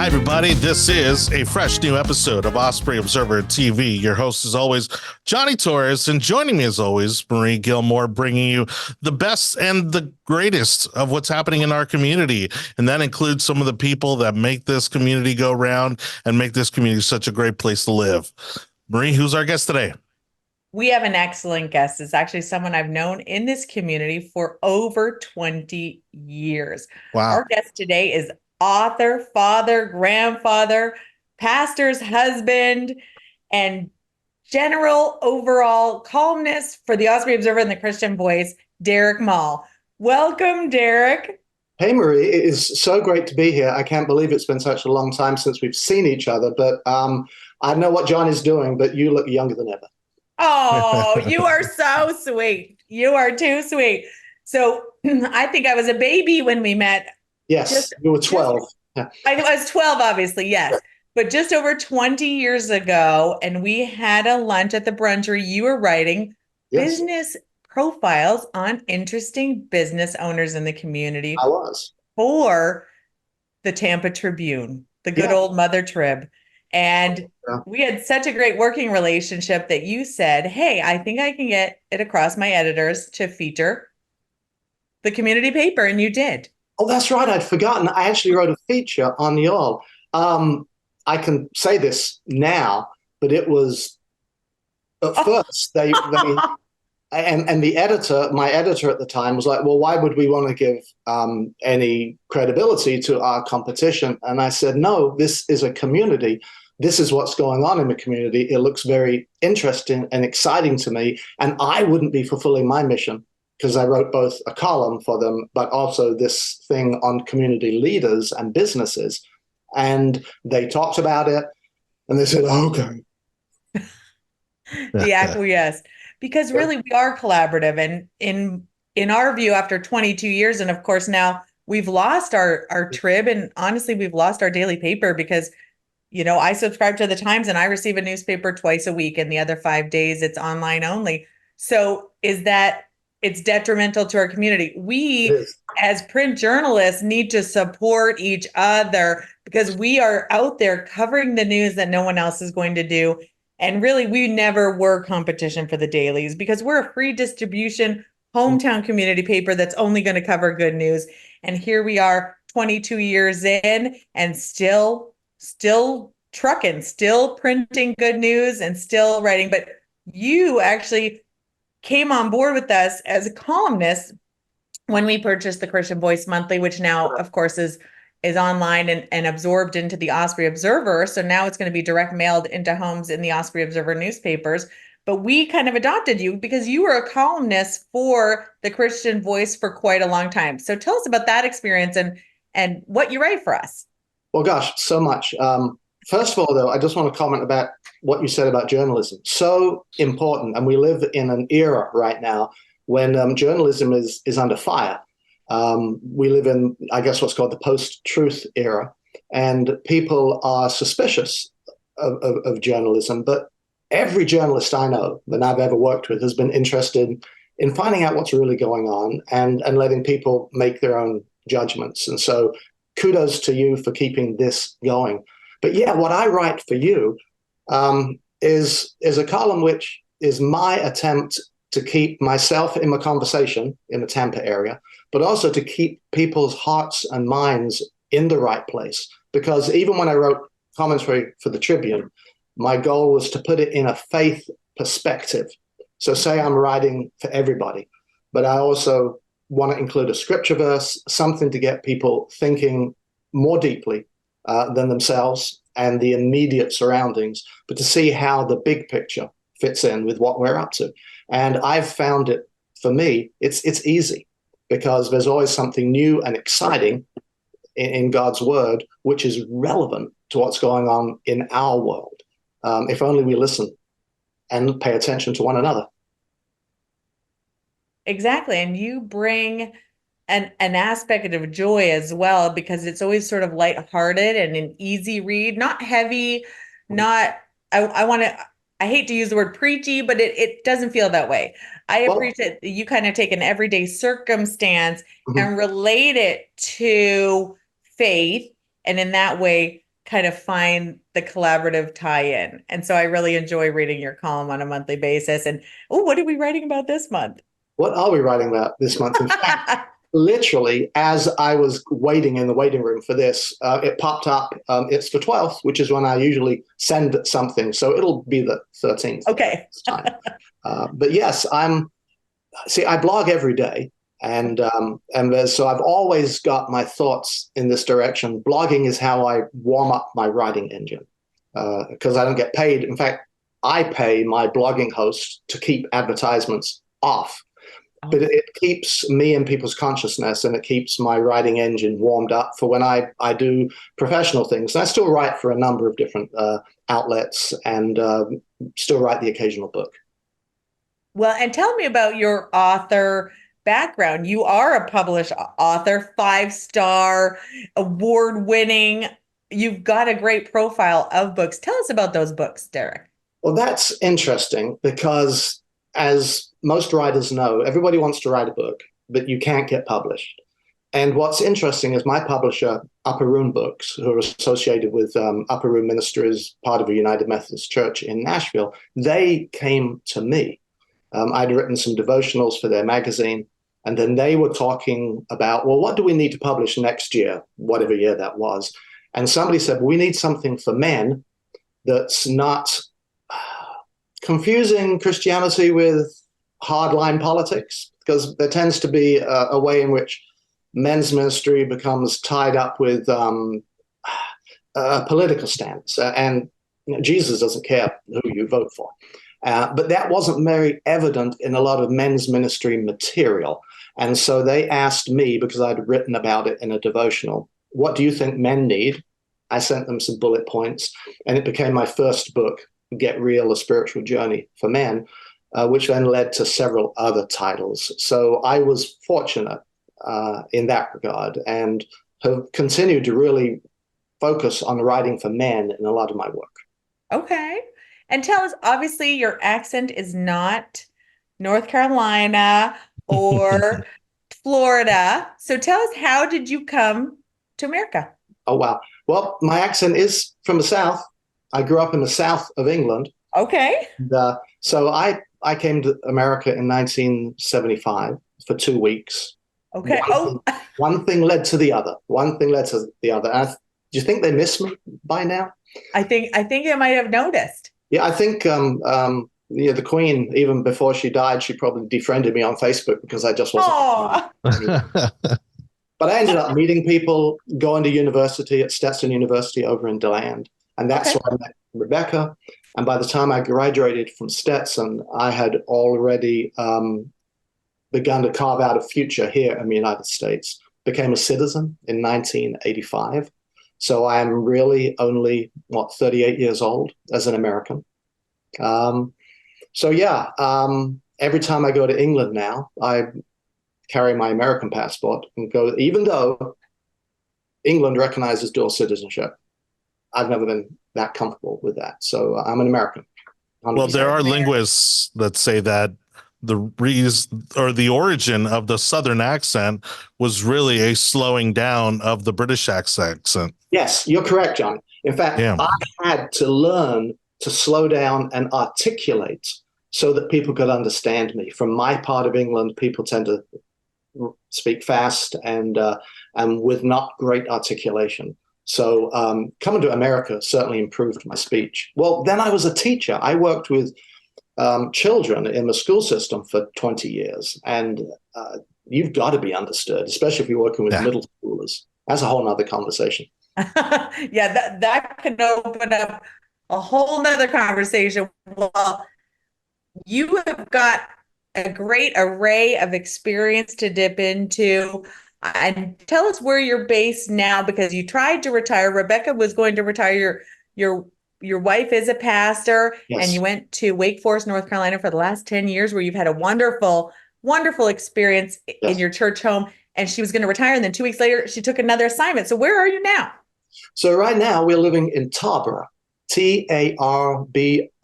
Hi, everybody. This is a fresh new episode of Osprey Observer TV. Your host, as always, Johnny Torres, and joining me, as always, Marie Gilmore, bringing you the best and the greatest of what's happening in our community. And that includes some of the people that make this community go round and make this community such a great place to live. Marie, who's our guest today? We have an excellent guest. It's actually someone I've known in this community for over 20 years. Wow. Our guest today is author, father, grandfather, pastor's husband, and general overall columnist for the Osprey Observer and the Christian Voice, Derek Maul. Welcome, Derek. Hey, Marie. It is so great to be here. I can't believe it's been such a long time since we've seen each other, but I know what John is doing, but you look younger than ever. Oh, you are so sweet. You are too sweet. So I think I was a baby when we met. Yes, you were 12. I was 12, obviously, yes. But just over 20 years ago, and we had a lunch at the brunchery, you were writing business profiles on interesting business owners in the community. I was. For the Tampa Tribune, the good old Mother Trib. And we had such a great working relationship that you said, hey, I think I can get it across my editors to feature the community paper. And you did. Oh, that's right. I'd forgotten. I actually wrote a feature on y'all. I can say this now, but it was at first they and the editor, my editor at the time, was like, well, why would we want to give any credibility to our competition? And I said, no, this is a community. This is what's going on in the community. It looks very interesting and exciting to me. And I wouldn't be fulfilling my mission because I wrote both a column for them, but also this thing on community leaders and businesses. And they talked about it and they said, oh, okay. The acquiesce. Because really we are collaborative. And in our view, after 22 years, and of course now we've lost our Trib, and honestly, we've lost our daily paper because, you know, I subscribe to the Times and I receive a newspaper twice a week, and the other 5 days it's online only. So it's detrimental to our community. We, as print journalists, need to support each other because we are out there covering the news that no one else is going to do. And really, we never were competition for the dailies because we're a free distribution hometown community paper that's only going to cover good news. And here we are 22 years in and still trucking, still printing good news and still writing. But you actually came on board with us as a columnist when we purchased the Christian Voice Monthly, which now, of course, is online and absorbed into the Osprey Observer. So now it's going to be direct mailed into homes in the Osprey Observer newspapers. But we kind of adopted you because you were a columnist for the Christian Voice for quite a long time. So tell us about that experience and what you write for us. Well, gosh, so much. First of all, though, I just want to comment about what you said about journalism. So important. And we live in an era right now when journalism is under fire. We live in, I guess, what's called the post-truth era, and people are suspicious of journalism. But every journalist I know that I've ever worked with has been interested in finding out what's really going on and letting people make their own judgments. And so kudos to you for keeping this going. But yeah, what I write for you is a column which is my attempt to keep myself in the conversation in the Tampa area, but also to keep people's hearts and minds in the right place. Because even when I wrote commentary for the Tribune, my goal was to put it in a faith perspective. So say I'm writing for everybody, but I also want to include a scripture verse, something to get people thinking more deeply than themselves and the immediate surroundings, but to see how the big picture fits in with what we're up to. And I've found it, for me, it's easy because there's always something new and exciting in God's word, which is relevant to what's going on in our world. If only we listen and pay attention to one another. Exactly. And you bring an aspect of joy as well, because it's always sort of lighthearted and an easy read, not heavy, not, I hate to use the word preachy, but it doesn't feel that way. I appreciate that you kind of take an everyday circumstance and relate it to faith. And in that way, kind of find the collaborative tie-in. And so I really enjoy reading your column on a monthly basis. And oh, what are we writing about this month? What are we writing about this month? In fact, literally, as I was waiting in the waiting room for this, it popped up. It's the 12th, which is when I usually send something. So it'll be the 13th. Okay. This time. But yes, I blog every day. And so I've always got my thoughts in this direction. Blogging is how I warm up my writing engine because I don't get paid. In fact, I pay my blogging host to keep advertisements off. But it keeps me in people's consciousness, and it keeps my writing engine warmed up for when I do professional things. And I still write for a number of different outlets and still write the occasional book. Well, and tell me about your author background. You are a published author, 5-star, award-winning. You've got a great profile of books. Tell us about those books, Derek. Well, that's interesting because, as most writers know, everybody wants to write a book, but you can't get published. And what's interesting is my publisher, Upper Room Books, who are associated with Upper Room Ministries, part of a United Methodist Church in Nashville, they came to me. I'd written some devotionals for their magazine, and then they were talking about, well, what do we need to publish next year, whatever year that was? And somebody said, we need something for men that's not confusing Christianity with hardline politics, because there tends to be a way in which men's ministry becomes tied up with political stance. And Jesus doesn't care who you vote for. But that wasn't very evident in a lot of men's ministry material. And so they asked me, because I'd written about it in a devotional, what do you think men need? I sent them some bullet points, and it became my first book, Get Real, A Spiritual Journey for Men, which then led to several other titles. So I was fortunate in that regard and have continued to really focus on writing for men in a lot of my work. Okay. And tell us, obviously, your accent is not North Carolina or Florida. So tell us, how did you come to America? Oh, wow. Well, my accent is from the South. I grew up in the south of England. Okay. And, so I came to America in 1975 for 2 weeks. Okay. One thing led to the other. One thing led to the other. Do you think they miss me by now? I think I might have noticed. Yeah, I think the Queen, even before she died, she probably defriended me on Facebook because I just wasn't. But I ended up meeting people, going to university at Stetson University over in DeLand. And that's where I met Rebekah. And by the time I graduated from Stetson, I had already begun to carve out a future here in the United States. Became a citizen in 1985. So I am really only, 38 years old as an American. Every time I go to England now, I carry my American passport and go, even though England recognizes dual citizenship. I've never been that comfortable with that. So I'm an American. 100%. Well, there are linguists that say that the reason or the origin of the Southern accent was really a slowing down of the British accent. Yes, you're correct, John. In fact, I had to learn to slow down and articulate so that people could understand me. From my part of England, people tend to speak fast and with not great articulation. So coming to America certainly improved my speech. Well, then I was a teacher. I worked with children in the school system for 20 years. And you've got to be understood, especially if you're working with middle schoolers. That's a whole nother conversation. that can open up a whole nother conversation. Well, you have got a great array of experience to dip into. And tell us where you're based now, because you tried to retire. Rebekah was going to retire. Your wife is a pastor, and you went to Wake Forest, North Carolina for the last 10 years, where you've had a wonderful, wonderful experience in your church home. And she was going to retire. And then 2 weeks later, she took another assignment. So where are you now? So right now we're living in Tarboro,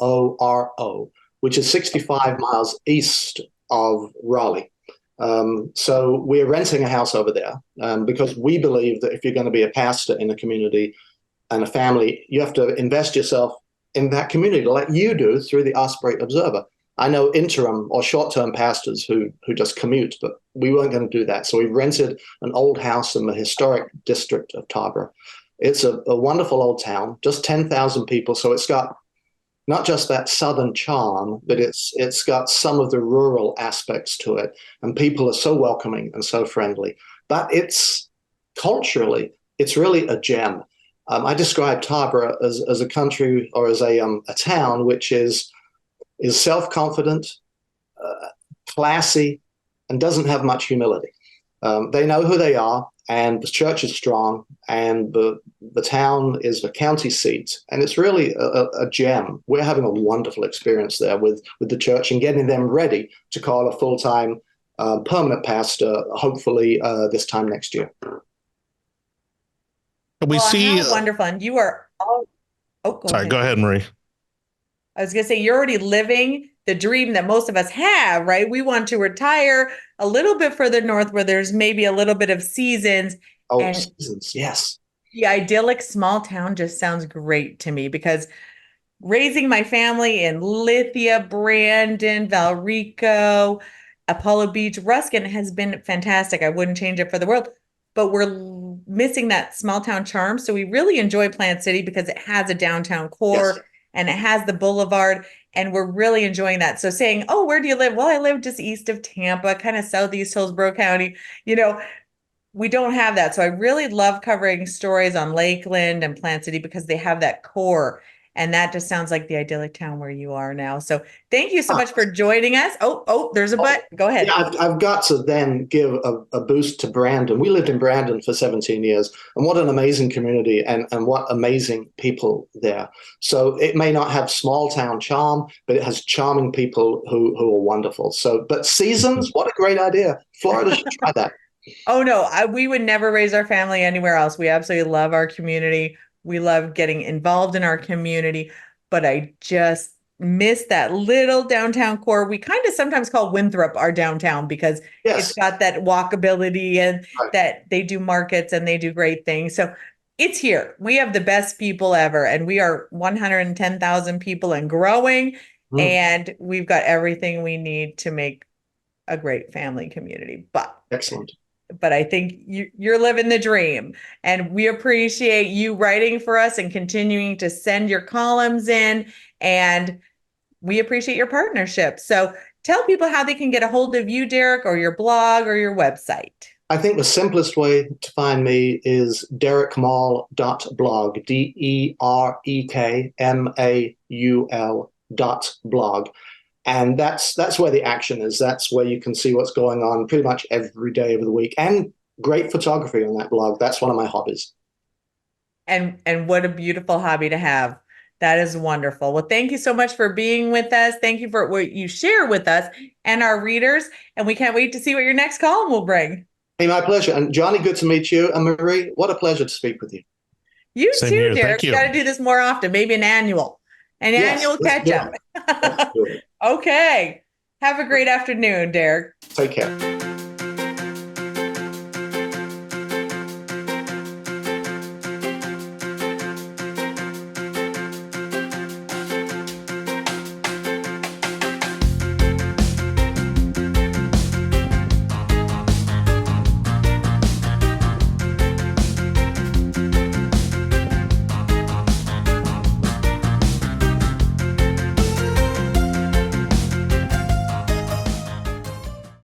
Tarboro, which is 65 miles east of Raleigh. So we're renting a house over there because we believe that if you're going to be a pastor in a community, and a family, you have to invest yourself in that community like you do through the Osprey Observer. I know interim or short-term pastors who just commute, but we weren't going to do that. So we rented an old house in the historic district of Tarboro. It's a wonderful old town, just 10,000 people. So it's got not just that southern charm, but it's got some of the rural aspects to it. And people are so welcoming and so friendly. But it's culturally, it's really a gem. I describe Tarboro as a country or as a town which is self-confident, classy, and doesn't have much humility. They know who they are, and the church is strong, and the town is the county seat, and it's really a gem. We're having a wonderful experience there with the church and getting them ready to call a full-time permanent pastor, hopefully this time next year. We see how wonderful. And you are all, go ahead, Marie. I was going to say, you're already living the dream that most of us have, right? We want to retire a little bit further north where there's maybe a little bit of seasons. Oh, seasons, yes. The idyllic small town just sounds great to me, because raising my family in Lithia, Brandon, Valrico, Apollo Beach, Ruskin has been fantastic. I wouldn't change it for the world, but we're missing that small town charm. So we really enjoy Plant City because it has a downtown core. Yes. And it has the boulevard, and we're really enjoying that. So saying, oh, where do you live? Well, I live just east of Tampa, kind of southeast Hillsborough County. We don't have that. So I really love covering stories on Lakeland and Plant City because they have that core. And that just sounds like the idyllic town where you are now. So thank you so much for joining us. Oh, there's a but. Go ahead. Yeah, I've got to then give a boost to Brandon. We lived in Brandon for 17 years, and what an amazing community and what amazing people there. So it may not have small town charm, but it has charming people who are wonderful. So, but seasons, what a great idea. Florida should try that. Oh, no, we would never raise our family anywhere else. We absolutely love our community. We love getting involved in our community, but I just miss that little downtown core. We kind of sometimes call Winthrop our downtown because It's got that walkability and that they do markets and they do great things. So it's here. We have the best people ever, and we are 110,000 people and growing, and we've got everything we need to make a great family community. Excellent. But I think you're living the dream, and we appreciate you writing for us and continuing to send your columns in, and we appreciate your partnership. So tell people how they can get a hold of you, Derek, or your blog or your website. I think the simplest way to find me is derekmaul.blog, DerekMaul.blog. And that's where the action is. That's where you can see what's going on pretty much every day of the week, and great photography on that blog. That's one of my hobbies. And what a beautiful hobby to have. That is wonderful. Well, thank you so much for being with us. Thank you for what you share with us and our readers. And we can't wait to see what your next column will bring. Hey, my pleasure. And Johnny, good to meet you. And Marie, what a pleasure to speak with you. You Same too, here. Derek. You got to do this more often, maybe an annual catch up. Okay. Have a great afternoon, Derek. Take care.